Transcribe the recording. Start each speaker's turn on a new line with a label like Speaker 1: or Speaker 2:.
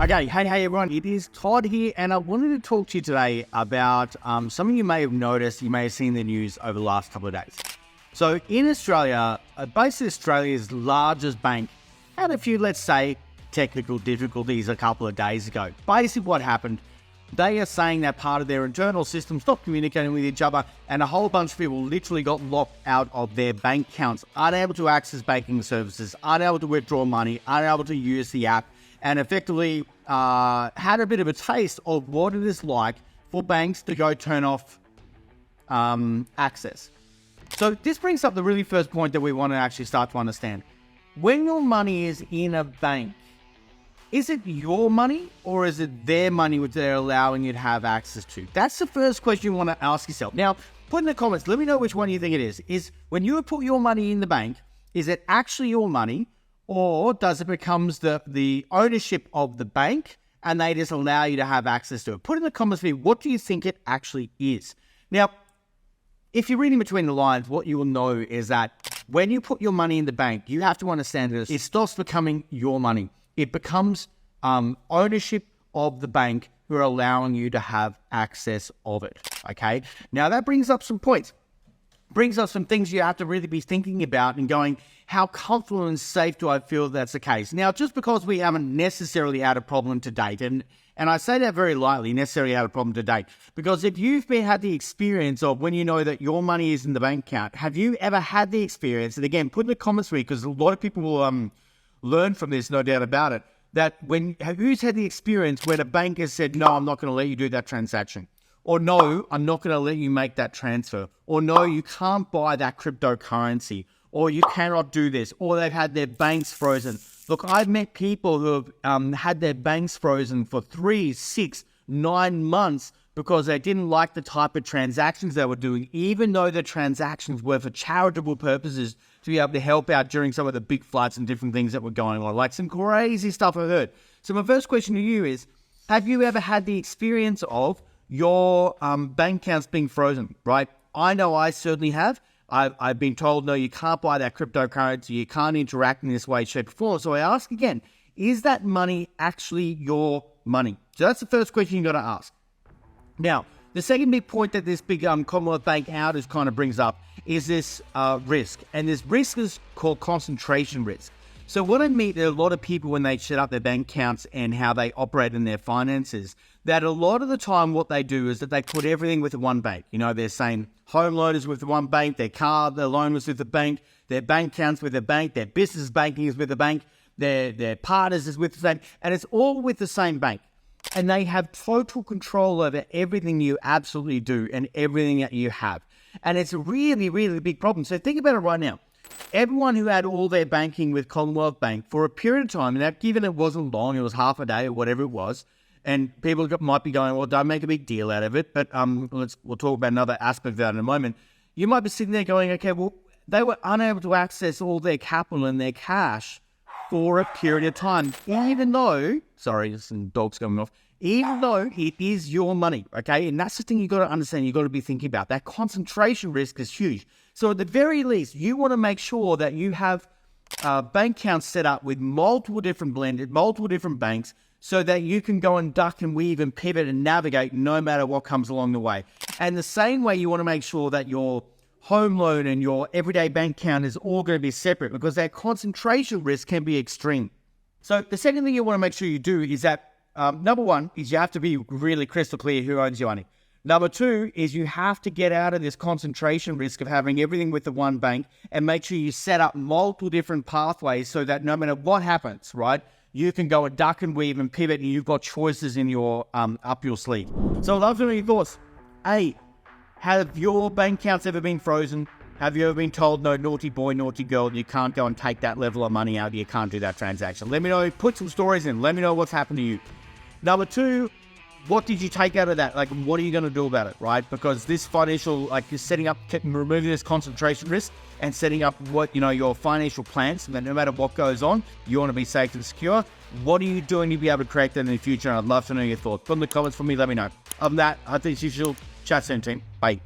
Speaker 1: Okay, hey everyone, it is Todd here, and I wanted to talk to you today about something you may have noticed, you may have seen in the news over the last couple of days. So in Australia, basically Australia's largest bank had a few, let's say, technical difficulties a couple of days ago. Basically what happened, they are saying that part of their internal system stopped communicating with each other, and a whole bunch of people literally got locked out of their bank accounts, unable to access banking services, unable to withdraw money, unable to use the app, and effectively had a bit of a taste of what it is like for banks to go turn off access. So this brings up the really first point that we want to actually start to understand. When your money is in a bank, is it your money or is it their money which they're allowing you to have access to? That's the first question you want to ask yourself. Now, put in the comments, let me know which one you think it is. Is when you put your money in the bank, is it actually your money? Or does it becomes the ownership of the bank and they just allow you to have access to it? Put in the comments for me, what do you think it actually is? Now, if you're reading between the lines, what you will know is that when you put your money in the bank, you have to understand this. It stops becoming your money. It becomes ownership of the bank who are allowing you to have access of it, okay? Now, that brings up some points. Brings up some things you have to really be thinking about and going, how comfortable and safe do I feel that's the case? Now, just because we haven't necessarily had a problem to date, and I say that very lightly, necessarily had a problem to date, because if you've had the experience of when you know that your money is in the bank account, have you ever had the experience, and again, put in the comments for me, because a lot of people will learn from this, no doubt about it, that who's had the experience when a bank has said, no, I'm not going to let you do that transaction? Or no, I'm not going to let you make that transfer. Or no, you can't buy that cryptocurrency. Or you cannot do this. Or they've had their banks frozen. Look, I've met people who have had their banks frozen for 3, 6, 9 months because they didn't like the type of transactions they were doing, even though the transactions were for charitable purposes to be able to help out during some of the big floods and different things that were going on. Like some crazy stuff I've heard. So my first question to you is, have you ever had the experience of your bank accounts being frozen, right? I know I certainly have. I've been told, no, you can't buy that cryptocurrency. You can't interact in this way, shape, or form. So I ask again, is that money actually your money? So that's the first question you got to ask. Now, the second big point that this big Commonwealth Bank outage kind of brings up is this risk. And this risk is called concentration risk. So what I meet a lot of people when they set up their bank accounts and how they operate in their finances, that a lot of the time what they do is that they put everything with one bank. You know, they're saying home loan is with one bank, their car, their loan was with the bank, their bank accounts with the bank, their business banking is with the bank, their partners is with the same, and it's all with the same bank. And they have total control over everything you absolutely do and everything that you have. And it's a really, really big problem. So think about it right now. Everyone who had all their banking with Commonwealth Bank for a period of time, and that given it wasn't long, it was half a day or whatever it was, and people might be going, well, don't make a big deal out of it, but we'll talk about another aspect of that in a moment. You might be sitting there going, okay, well, they were unable to access all their capital and their cash for a period of time, even though, sorry, some dogs going off, even though it is your money, okay? And that's the thing you got to understand, you got to be thinking about. That concentration risk is huge. So at the very least, you want to make sure that you have bank accounts set up with multiple different banks so that you can go and duck and weave and pivot and navigate no matter what comes along the way. And the same way you want to make sure that your home loan and your everyday bank account is all going to be separate because that concentration risk can be extreme. So the second thing you want to make sure you do is that number one is you have to be really crystal clear who owns your money. Number two is you have to get out of this concentration risk of having everything with the one bank and make sure you set up multiple different pathways so that no matter what happens, right, you can go and duck and weave and pivot and you've got choices in your up your sleeve. So I'd love to know your thoughts. A, have your bank accounts ever been frozen? Have you ever been told, no, naughty boy, naughty girl, you can't go and take that level of money out, you can't do that transaction? Let me know, put some stories in, let me know what's happened to you. Number two, what did you take out of that? Like, what are you going to do about it, right? Because this financial, like you're setting up, removing this concentration risk and setting up what, you know, your financial plans, that no matter what goes on, you want to be safe and secure. What are you doing to be able to create that in the future? And I'd love to know your thoughts. Put in the comments for me, let me know. Other than that, I think you should chat soon, team. Bye.